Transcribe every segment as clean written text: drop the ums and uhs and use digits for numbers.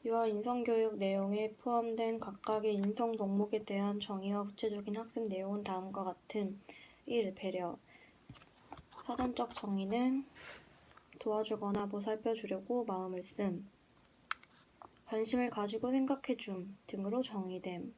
유아 인성교육 내용에 포함된 각각의 인성 덕목에 대한 정의와 구체적인 학습 내용은 다음과 같음. 1. 배려. 사전적 정의는 도와주거나 보살펴주려고 마음을 씀, 관심을 가지고 생각해줌 등으로 정의됨.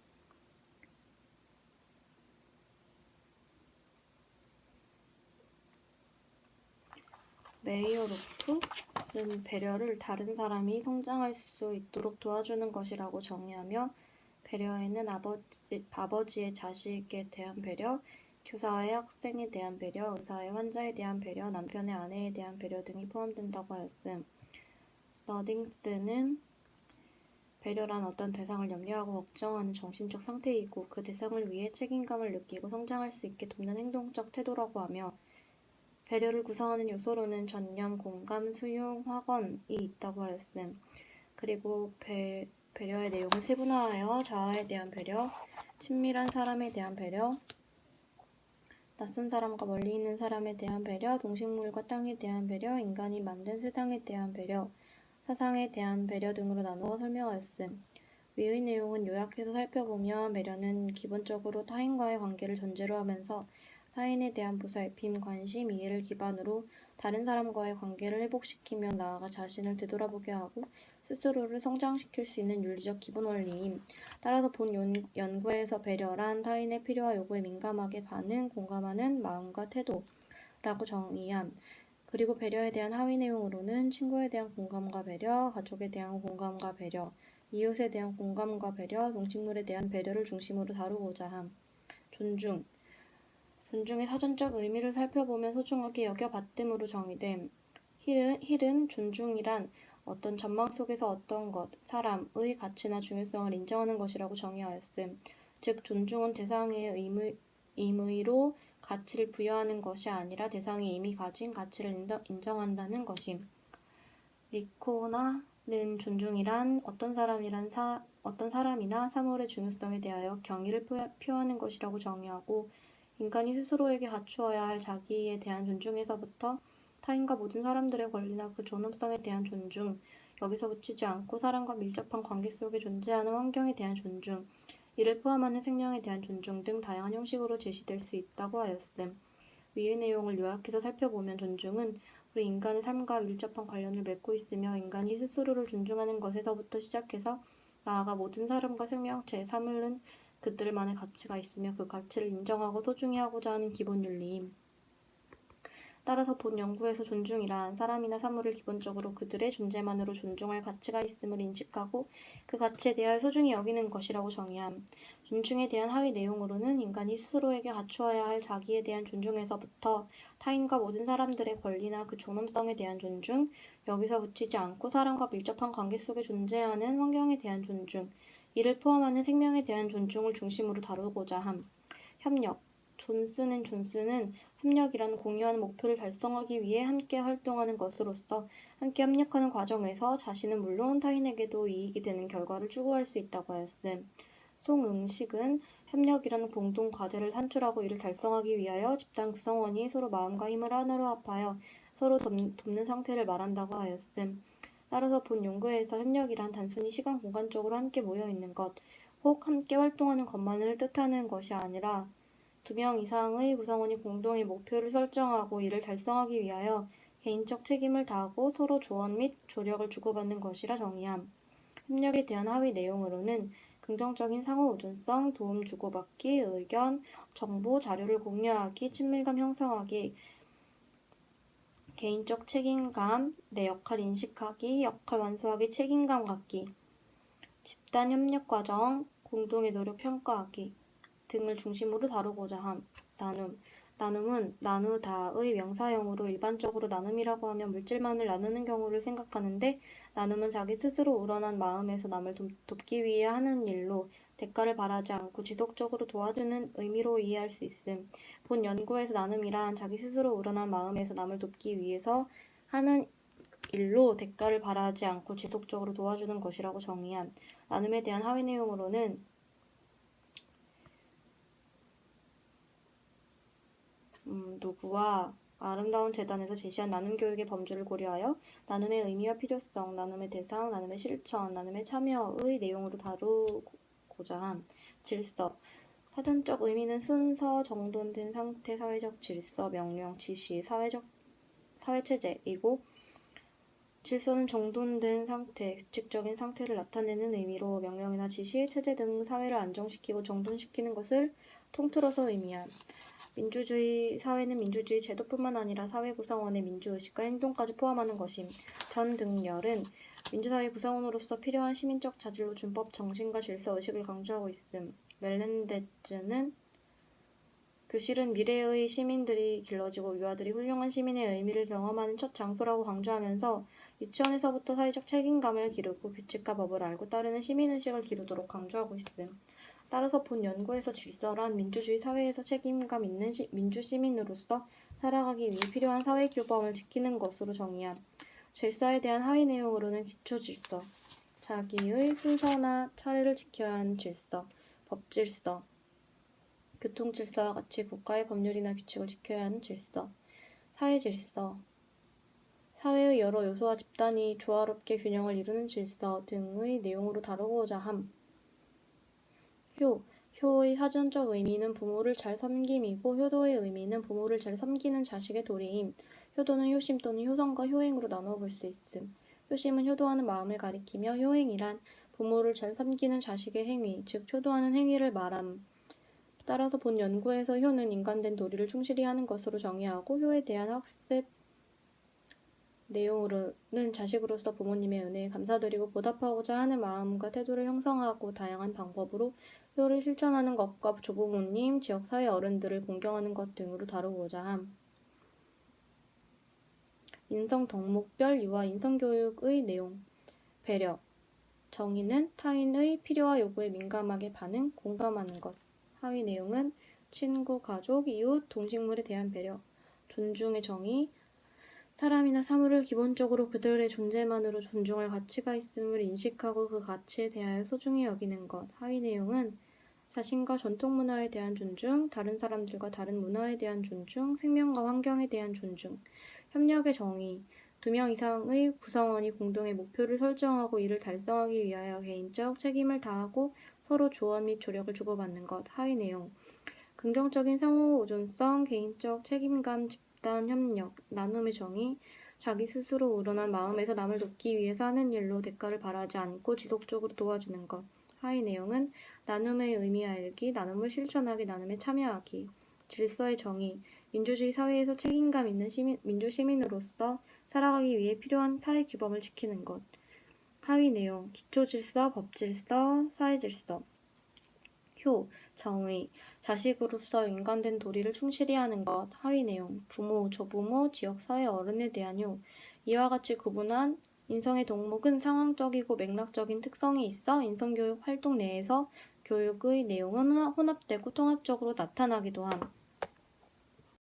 메이어로프는 배려를 다른 사람이 성장할 수 있도록 도와주는 것이라고 정의하며, 배려에는 아버지의 자식에 대한 배려, 교사의 학생에 대한 배려, 의사의 환자에 대한 배려, 남편의 아내에 대한 배려 등이 포함된다고 하였음. 너딩스는 배려란 어떤 대상을 염려하고 걱정하는 정신적 상태이고, 그 대상을 위해 책임감을 느끼고 성장할 수 있게 돕는 행동적 태도라고 하며, 배려를 구성하는 요소로는 전념, 공감, 수용, 확언이 있다고 하였음. 그리고 배려의 내용을 세분화하여 자아에 대한 배려, 친밀한 사람에 대한 배려, 낯선 사람과 멀리 있는 사람에 대한 배려, 동식물과 땅에 대한 배려, 인간이 만든 세상에 대한 배려, 사상에 대한 배려 등으로 나누어 설명하였음. 위의 내용은 요약해서 살펴보면, 배려는 기본적으로 타인과의 관계를 전제로 하면서 타인에 대한 보살핌, 관심, 이해를 기반으로 다른 사람과의 관계를 회복시키며 나아가 자신을 되돌아보게 하고 스스로를 성장시킬 수 있는 윤리적 기본 원리임. 따라서 본 연구에서 배려란 타인의 필요와 요구에 민감하게 공감하는 마음과 태도라고 정의함. 그리고 배려에 대한 하위 내용으로는 친구에 대한 공감과 배려, 가족에 대한 공감과 배려, 이웃에 대한 공감과 배려, 동식물에 대한 배려를 중심으로 다루고자 함. 존중. 존중의 사전적 의미를 살펴보면 소중하게 여겨받음으로 정의됨. 힐은 존중이란 어떤 전망 속에서 어떤 것, 사람의 가치나 중요성을 인정하는 것이라고 정의하였음. 즉, 존중은 대상의 임의로 가치를 부여하는 것이 아니라 대상이 이미 가진 가치를 인정한다는 것임. 리코나는 존중이란 어떤 사람이나 사물의 중요성에 대하여 경의를 표하는 것이라고 정의하고, 인간이 스스로에게 갖추어야 할 자기에 대한 존중에서부터 타인과 모든 사람들의 권리나 그 존엄성에 대한 존중, 여기서 그치지 않고 사람과 밀접한 관계 속에 존재하는 환경에 대한 존중, 이를 포함하는 생명에 대한 존중 등 다양한 형식으로 제시될 수 있다고 하였음. 위의 내용을 요약해서 살펴보면, 존중은 우리 인간의 삶과 밀접한 관련을 맺고 있으며, 인간이 스스로를 존중하는 것에서부터 시작해서 나아가 모든 사람과 생명체, 사물은 그들만의 가치가 있으며 그 가치를 인정하고 소중히 하고자 하는 기본 윤리임. 따라서 본 연구에서 존중이란 사람이나 사물을 기본적으로 그들의 존재만으로 존중할 가치가 있음을 인식하고 그 가치에 대하여 소중히 여기는 것이라고 정의함. 존중에 대한 하위 내용으로는 인간이 스스로에게 갖추어야 할 자기에 대한 존중에서부터 타인과 모든 사람들의 권리나 그 존엄성에 대한 존중, 여기서 그치지 않고 사람과 밀접한 관계 속에 존재하는 환경에 대한 존중, 이를 포함하는 생명에 대한 존중을 중심으로 다루고자 함. 협력. 존스는 협력이란 공유하는 목표를 달성하기 위해 함께 활동하는 것으로서 함께 협력하는 과정에서 자신은 물론 타인에게도 이익이 되는 결과를 추구할 수 있다고 하였음. 송응식은 협력이라는 공동 과제를 산출하고 이를 달성하기 위하여 집단 구성원이 서로 마음과 힘을 하나로 합하여 서로 돕는 상태를 말한다고 하였음. 따라서 본 연구에서 협력이란 단순히 시간 공간적으로 함께 모여 있는 것, 혹 함께 활동하는 것만을 뜻하는 것이 아니라 2명 이상의 구성원이 공동의 목표를 설정하고 이를 달성하기 위하여 개인적 책임을 다하고 서로 조언 및 조력을 주고받는 것이라 정의함. 협력에 대한 하위 내용으로는 긍정적인 상호 의존성, 도움 주고받기, 의견, 정보, 자료를 공유하기, 친밀감 형성하기, 개인적 책임감, 내 역할 인식하기, 역할 완수하기, 책임감 갖기, 집단 협력 과정, 공동의 노력 평가하기 등을 중심으로 다루고자 함. 나눔은 나누다의 명사형으로 일반적으로 나눔이라고 하면 물질만을 나누는 경우를 생각하는데, 나눔은 자기 스스로 우러난 마음에서 남을 돕기 위해 하는 일로 대가를 바라지 않고 지속적으로 도와주는 의미로 이해할 수 있음. 본 연구에서 나눔이란 자기 스스로 우러난 마음에서 남을 돕기 위해서 하는 일로 대가를 바라지 않고 지속적으로 도와주는 것이라고 정의함. 나눔에 대한 하위 내용으로는 누구와 아름다운 재단에서 제시한 나눔 교육의 범주를 고려하여 나눔의 의미와 필요성, 나눔의 대상, 나눔의 실천, 나눔의 참여의 내용으로 다루고자 함. 질서. 사전적 의미는 순서, 정돈된 상태, 사회적 질서, 명령, 지시, 사회체제이고 질서는 정돈된 상태, 규칙적인 상태를 나타내는 의미로 명령이나 지시, 체제 등 사회를 안정시키고 정돈시키는 것을 통틀어서 의미함. 민주주의 사회는 민주주의 제도뿐만 아니라 사회 구성원의 민주의식과 행동까지 포함하는 것임. 전등열은 민주사회 구성원으로서 필요한 시민적 자질로 준법 정신과 질서 의식을 강조하고 있음. 멜렌데즈는 교실은 미래의 시민들이 길러지고 유아들이 훌륭한 시민의 의미를 경험하는 첫 장소라고 강조하면서 유치원에서부터 사회적 책임감을 기르고 규칙과 법을 알고 따르는 시민의식을 기르도록 강조하고 있음. 따라서 본 연구에서 질서란 민주주의 사회에서 책임감 있는 민주시민으로서 살아가기 위해 필요한 사회규범을 지키는 것으로 정의함. 질서에 대한 하위 내용으로는 기초질서, 자기의 순서나 차례를 지켜야 하는 질서, 법질서, 교통질서와 같이 국가의 법률이나 규칙을 지켜야 하는 질서, 사회질서, 사회의 여러 요소와 집단이 조화롭게 균형을 이루는 질서 등의 내용으로 다루고자 함. 효의 사전적 의미는 부모를 잘 섬김이고 효도의 의미는 부모를 잘 섬기는 자식의 도리임. 효도는 효심 또는 효성과 효행으로 나누어 볼 수 있음. 효심은 효도하는 마음을 가리키며 효행이란 부모를 잘 섬기는 자식의 행위, 즉 효도하는 행위를 말함. 따라서 본 연구에서 효는 인간된 도리를 충실히 하는 것으로 정의하고 효에 대한 학습 내용으로는 자식으로서 부모님의 은혜에 감사드리고 보답하고자 하는 마음과 태도를 형성하고 다양한 방법으로 효를 실천하는 것과 조부모님, 지역사회 어른들을 공경하는 것 등으로 다루고자 함. 인성 덕목별 유아 인성교육의 내용. 배려. 정의는 타인의 필요와 요구에 민감하게 반응, 공감하는 것. 하위 내용은 친구, 가족, 이웃, 동식물에 대한 배려. 존중의 정의. 사람이나 사물을 기본적으로 그들의 존재만으로 존중할 가치가 있음을 인식하고 그 가치에 대하여 소중히 여기는 것. 하위 내용은 자신과 전통 문화에 대한 존중, 다른 사람들과 다른 문화에 대한 존중, 생명과 환경에 대한 존중. 협력의 정의. 2명 이상의 구성원이 공동의 목표를 설정하고 이를 달성하기 위하여 개인적 책임을 다하고 서로 조언 및 조력을 주고받는 것. 하위 내용. 긍정적인 상호 의존성, 개인적 책임감, 집단 협력, 나눔의 정의. 자기 스스로 우러난 마음에서 남을 돕기 위해서 하는 일로 대가를 바라지 않고 지속적으로 도와주는 것. 하위 내용은 나눔의 의미 알기, 나눔을 실천하기, 나눔에 참여하기. 질서의 정의. 민주주의 사회에서 책임감 있는 민주시민으로서 살아가기 위해 필요한 사회규범을 지키는 것. 하위 내용. 기초질서, 법질서, 사회질서. 정의. 자식으로서 인간된 도리를 충실히 하는 것. 하위 내용. 부모, 조부모, 지역사회 어른에 대한 효. 이와 같이 구분한 인성의 덕목은 상황적이고 맥락적인 특성이 있어 인성교육 활동 내에서 교육의 내용은 혼합되고 통합적으로 나타나기도 함.